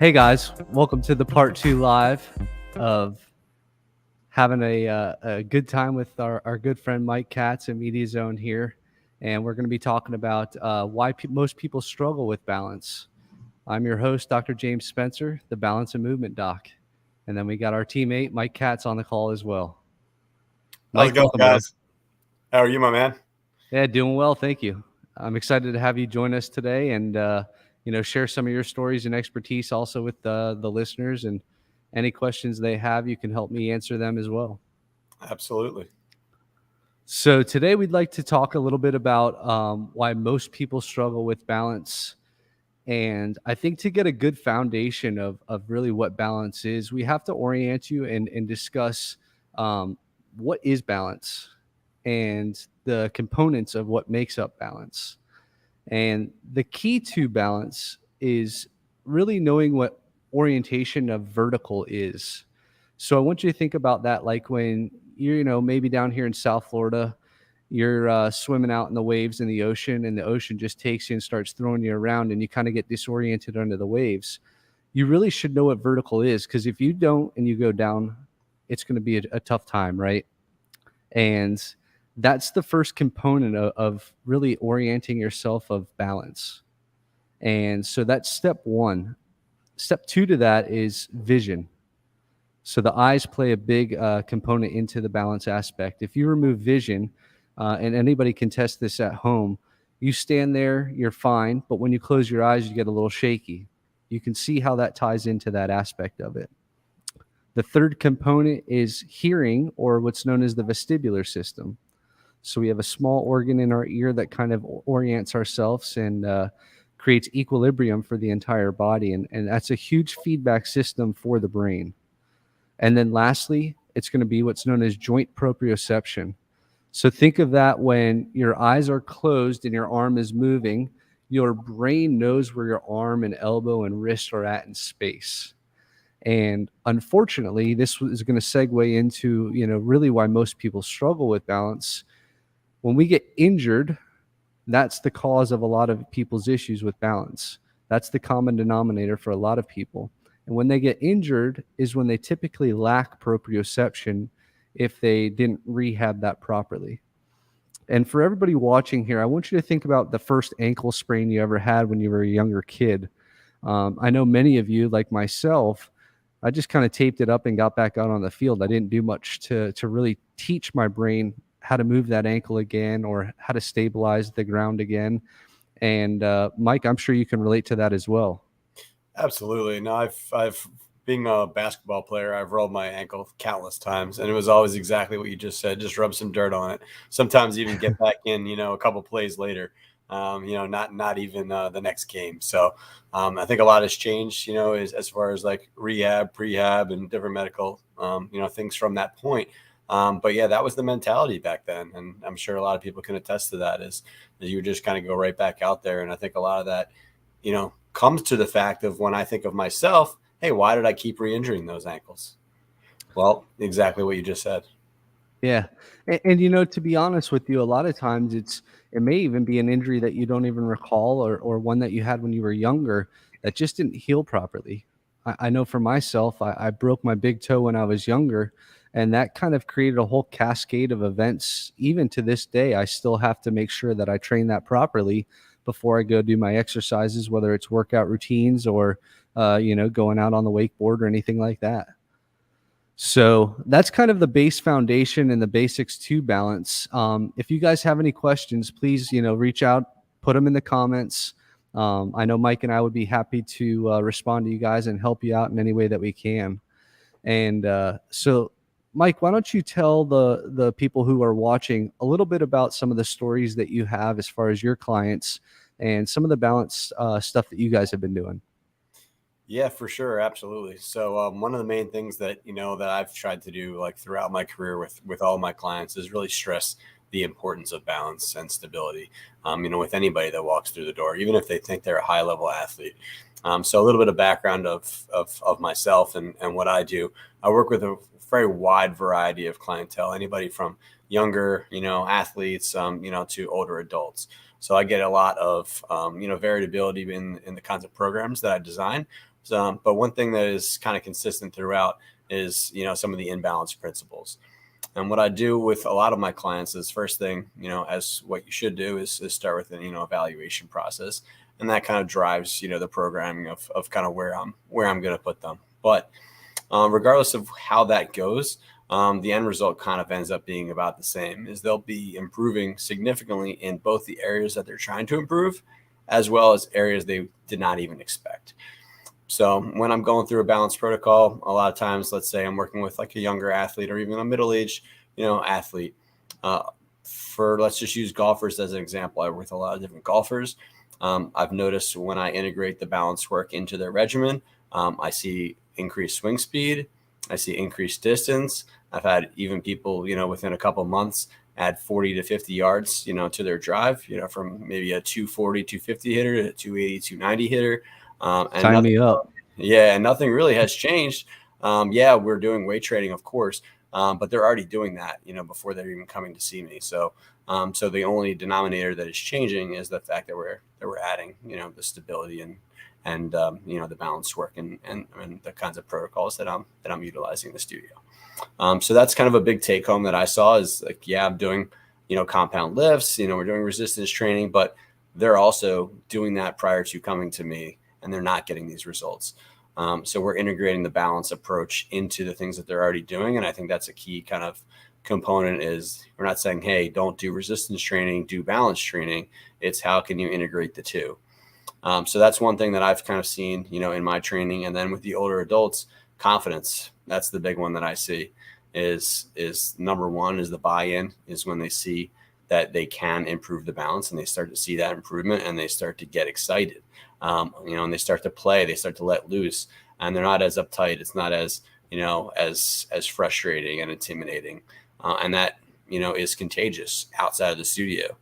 Hey guys, welcome to the part 2 live of having a good time with our good friend Mike Katz at Media Zone here. And we're going to be talking about why most people struggle with balance. I'm your host, Dr. James Spencer, the Balance and Movement Doc. And then we got our teammate, Mike Katz, on the call as well. How's Mike, it going, welcome, guys? bro. How are you, my man? Yeah, doing well. Thank you. I'm excited to have you join us today and, share some of your stories and expertise also with the listeners, and any questions they have, you can help me answer them as well. Absolutely. So today we'd like to talk a little bit about why most people struggle with balance. And I think to get a good foundation of really what balance is, we have to orient you and discuss what is balance and the components of what makes up balance. And the key to balance is really knowing what orientation of vertical is. So I want you to think about that like when you're, maybe down here in South Florida, you're swimming out in the waves in the ocean, and the ocean just takes you and starts throwing you around, and you kind of get disoriented under the waves. You really should know what vertical is, because if you don't and you go down, it's going to be a tough time, right? And that's the first component of really orienting yourself of balance. And so that's step one. Step two to that is vision. So the eyes play a big component into the balance aspect. If you remove vision, and anybody can test this at home, you stand there, you're fine, but when you close your eyes, you get a little shaky. You can see how that ties into that aspect of it. The third component is hearing, or what's known as the vestibular system. So we have a small organ in our ear that kind of orients ourselves and creates equilibrium for the entire body. And that's a huge feedback system for the brain. And then lastly, it's going to be what's known as joint proprioception. So think of that when your eyes are closed and your arm is moving, your brain knows where your arm and elbow and wrist are at in space. And unfortunately, this is going to segue into, really why most people struggle with balance. When we get injured, that's the cause of a lot of people's issues with balance. That's the common denominator for a lot of people. And when they get injured is when they typically lack proprioception if they didn't rehab that properly. And for everybody watching here, I want you to think about the first ankle sprain you ever had when you were a younger kid. I know many of you, like myself, I just kind of taped it up and got back out on the field. I didn't do much to really teach my brain how to move that ankle again or how to stabilize the ground again. And Mike, I'm sure you can relate to that as well. Absolutely. No, I've being a basketball player, I've rolled my ankle countless times, and it was always exactly what you just said. Just rub some dirt on it. Sometimes even get back in, a couple plays later. Not even the next game. So I think a lot has changed, as far as like rehab, prehab, and different medical, things from that point. But yeah, that was the mentality back then. And I'm sure a lot of people can attest to that is you just kind of go right back out there. And I think a lot of that, comes to the fact of when I think of myself, hey, why did I keep re-injuring those ankles? Well, exactly what you just said. Yeah. And to be honest with you, a lot of times it may even be an injury that you don't even recall, or one that you had when you were younger that just didn't heal properly. I know for myself, I broke my big toe when I was younger, and that kind of created a whole cascade of events. Even to this day, I still have to make sure that I train that properly before I go do my exercises, whether it's workout routines or, going out on the wakeboard or anything like that. So that's kind of the base foundation and the basics to balance. If you guys have any questions, please, reach out, put them in the comments. I know Mike and I would be happy to respond to you guys and help you out in any way that we can. And so, Mike, why don't you tell the people who are watching a little bit about some of the stories that you have as far as your clients and some of the balance stuff that you guys have been doing? Yeah, for sure. Absolutely. So one of the main things that, that I've tried to do like throughout my career with all my clients is really stress the importance of balance and stability, with anybody that walks through the door, even if they think they're a high level athlete. So a little bit of background of myself and what I do. I work with a very wide variety of clientele, anybody from younger, athletes, to older adults. So I get a lot of, variability in the kinds of programs that I design, So, but one thing that is kind of consistent throughout is, some of the inbalance principles. And what I do with a lot of my clients is, first thing, as what you should do is start with an, evaluation process. And that kind of drives, the programming of kind of where I'm going to put them. But regardless of how that goes, the end result kind of ends up being about the same. Is they'll be improving significantly in both the areas that they're trying to improve, as well as areas they did not even expect. So when I'm going through a balance protocol, a lot of times, let's say I'm working with like a younger athlete or even a middle-aged, athlete. Uh, let's just use golfers as an example. I work with a lot of different golfers. I've noticed when I integrate the balance work into their regimen, I see increased swing speed. I see increased distance. I've had even people, within a couple months add 40 to 50 yards, to their drive, from maybe a 240, 250 hitter to a 280, 290 hitter. And Sign nothing, me up. yeah, and nothing really has changed. Yeah, we're doing weight training, of course, but they're already doing that, before they're even coming to see me. So the only denominator that is changing is the fact that we're adding, the stability and the balance work and the kinds of protocols that I'm utilizing in the studio. So that's kind of a big take home that I saw is like, yeah, I'm doing, compound lifts, we're doing resistance training, but they're also doing that prior to coming to me, and they're not getting these results. So we're integrating the balance approach into the things that they're already doing. And I think that's a key kind of component is we're not saying, hey, don't do resistance training, do balance training. It's how can you integrate the two? So that's one thing that I've kind of seen, in my training. And then with the older adults, confidence, that's the big one that I see is number one is the buy-in is when they see that they can improve the balance and they start to see that improvement and they start to get excited, and they start to play, they start to let loose and they're not as uptight. It's not as, as frustrating and intimidating. And that, is contagious outside of the studio.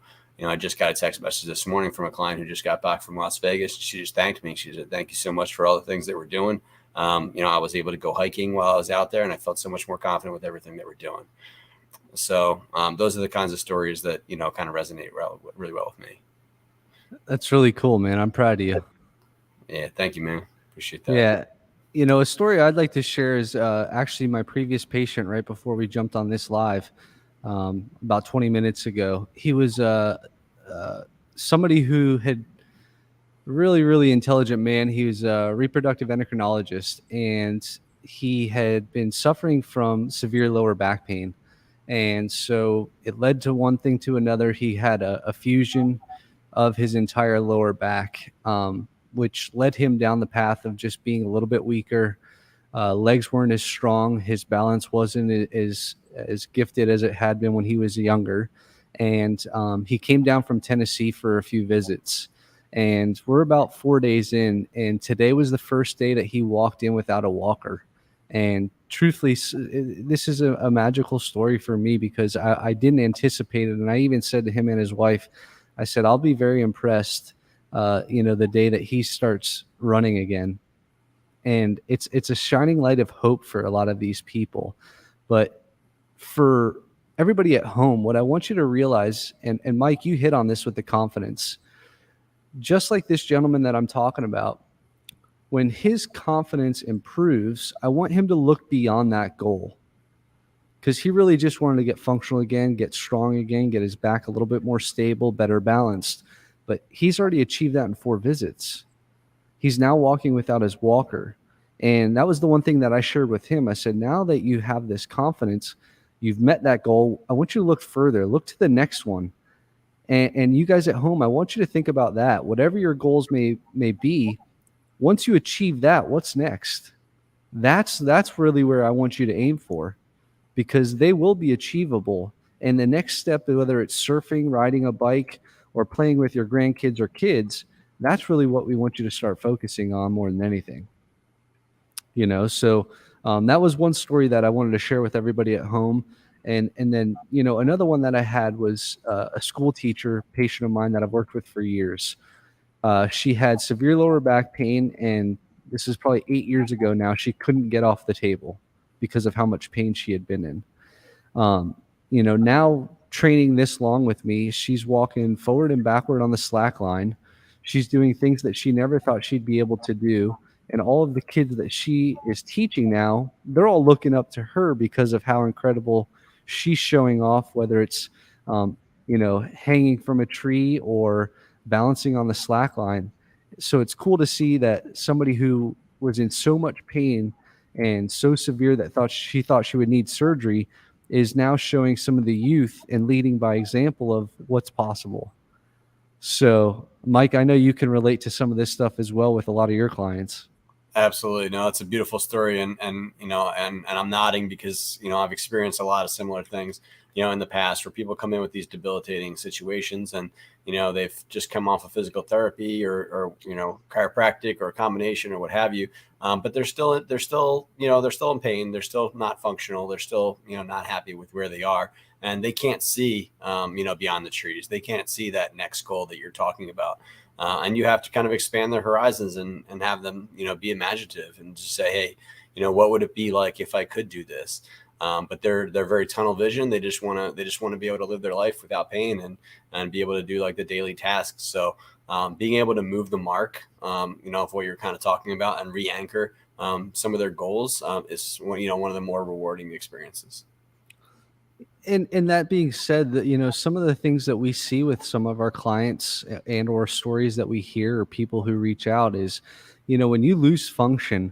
I just got a text message this morning from a client who just got back from Las Vegas. She just thanked me. She said, thank you so much for all the things that we're doing. I was able to go hiking while I was out there and I felt so much more confident with everything that we're doing. So those are the kinds of stories that, kind of resonate really well with me. That's really cool, man. I'm proud of you. Yeah. Thank you, man. Appreciate that. Yeah. A story I'd like to share is actually my previous patient right before we jumped on this live about 20 minutes ago. He was somebody who had really, really intelligent man. He was a reproductive endocrinologist, and he had been suffering from severe lower back pain. And so it led to one thing to another. He had a fusion of his entire lower back, which led him down the path of just being a little bit weaker. Legs weren't as strong. His balance wasn't as gifted as it had been when he was younger. And he came down from Tennessee for a few visits. And we're about 4 days in. And today was the first day that he walked in without a walker. And truthfully, this is a magical story for me because I didn't anticipate it. And I even said to him and his wife, I said, I'll be very impressed, the day that he starts running again. And it's a shining light of hope for a lot of these people. But for everybody at home, what I want you to realize, and Mike, you hit on this with the confidence, just like this gentleman that I'm talking about, when his confidence improves, I want him to look beyond that goal because he really just wanted to get functional again, get strong again, get his back a little bit more stable, better balanced. But he's already achieved that in 4 visits. He's now walking without his walker. And that was the one thing that I shared with him. I said, now that you have this confidence, you've met that goal, I want you to look further, look to the next one. And you guys at home, I want you to think about that. Whatever your goals may be, once you achieve that, what's next? That's really where I want you to aim for, because they will be achievable. And the next step, whether it's surfing, riding a bike, or playing with your grandkids or kids, that's really what we want you to start focusing on more than anything. So that was one story that I wanted to share with everybody at home. And then, another one that I had was a school teacher, patient of mine that I've worked with for years. She had severe lower back pain, and this is probably 8 years ago now. She couldn't get off the table because of how much pain she had been in. Now training this long with me, she's walking forward and backward on the slack line. She's doing things that she never thought she'd be able to do. And all of the kids that she is teaching now, they're all looking up to her because of how incredible she's showing off, whether it's, um, hanging from a tree or balancing on the slack line. So it's cool to see that somebody who was in so much pain and so severe that thought she would need surgery is now showing some of the youth and leading by example of what's possible. So, Mike, I know you can relate to some of this stuff as well with a lot of your clients. Absolutely. No, it's a beautiful story. And I'm nodding because, I've experienced a lot of similar things, in the past where people come in with these debilitating situations and, they've just come off of physical therapy or chiropractic or a combination or what have you. But they're still in pain. They're still not functional. They're still, not happy with where they are, and they can't see, beyond the trees. They can't see that next goal that you're talking about. And you have to kind of expand their horizons and have them, be imaginative and just say, hey, what would it be like if I could do this? But they're very tunnel vision. They just want to be able to live their life without pain and be able to do like the daily tasks. So being able to move the mark, of what you're kind of talking about and re-anchor some of their goals is one of the more rewarding experiences. And that being said, that some of the things that we see with some of our clients and or stories that we hear or people who reach out is, when you lose function,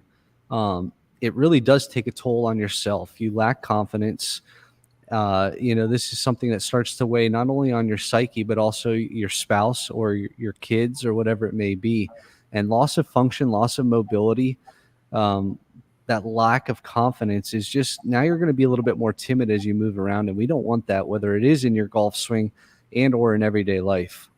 it really does take a toll on yourself. You lack confidence. This is something that starts to weigh not only on your psyche but also your spouse or your kids or whatever it may be. And loss of function, loss of mobility, um, that lack of confidence is just, now you're going to be a little bit more timid as you move around, and we don't want that, whether it is in your golf swing and or in everyday life.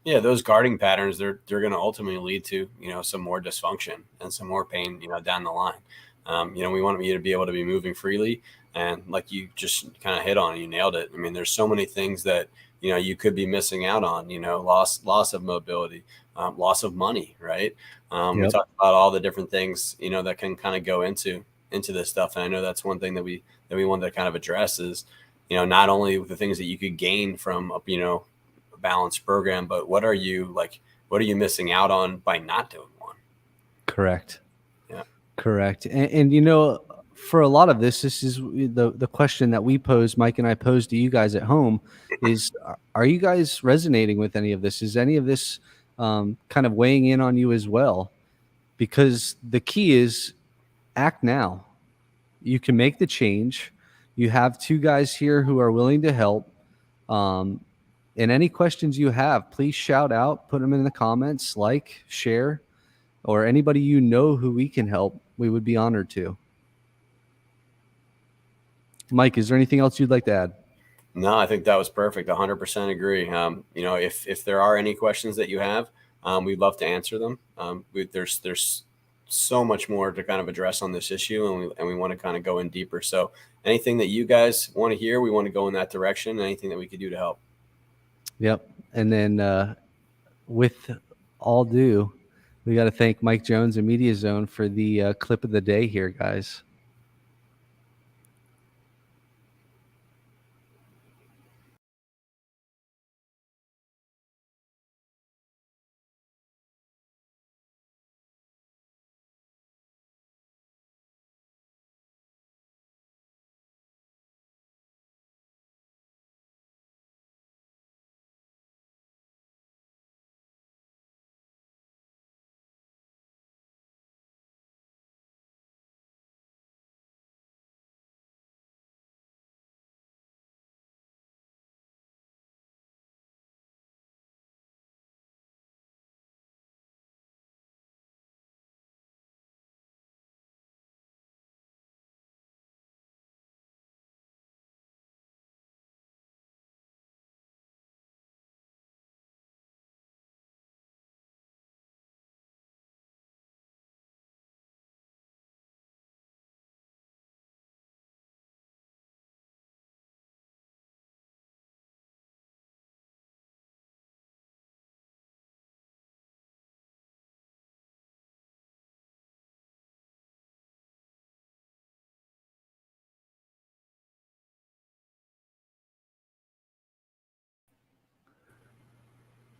Yeah, those guarding patterns, they're going to ultimately lead to some more dysfunction and some more pain down the line. We want you to be able to be moving freely, and like you just kind of hit on, you nailed it. I mean, there's so many things that you could be missing out on. Loss of mobility, loss of money, right? We Yep. talked about all the different things that can kind of go into this stuff, and I know that's one thing that we want to kind of address is not only the things that you could gain from a balanced program, but what are you missing out on by not doing one? Correct. Yeah. Correct. And for a lot of this is the question that we pose, Mike and I pose to you guys at home is, are you guys resonating with any of this? Is any of this kind of weighing in on you as well? Because the key is act now. You can make the change. You have two guys here who are willing to help. Um, and any questions you have, please shout out, put them in the comments, like, share, or anybody who we can help. We would be honored to. Mike, is there anything else you'd like to add? No, I think that was perfect. 100% agree. If there are any questions that you have, we'd love to answer them. There's so much more to kind of address on this issue, and we want to kind of go in deeper. So anything that you guys want to hear, we want to go in that direction. Anything that we could do to help. Yep. And then with all due, we got to thank Mike Jones and Media Zone for the clip of the day here, guys.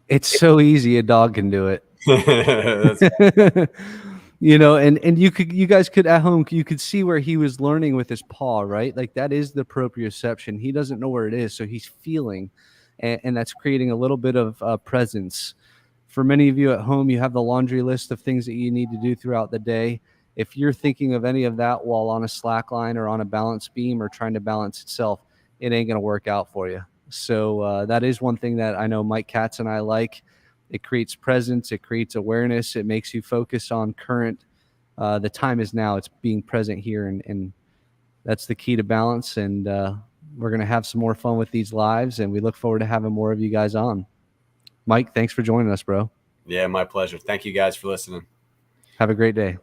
It's so easy, a dog can do it. That's and you guys could at home, you could see where he was learning with his paw, right? Like that is the proprioception. He doesn't know where it is, so he's feeling, and that's creating a little bit of presence. For many of you at home, you have the laundry list of things that you need to do throughout the day. If you're thinking of any of that while on a slack line or on a balance beam or trying to balance itself, it ain't going to work out for you. So that is one thing that I know Mike Katz and I like. It creates presence, it creates awareness, it makes you focus on current. The time is now. It's being present here, and that's the key to balance. And we're going to have some more fun with these lives, and we look forward to having more of you guys on. Mike, thanks for joining us, bro. Yeah, my pleasure. Thank you guys for listening. Have a great day.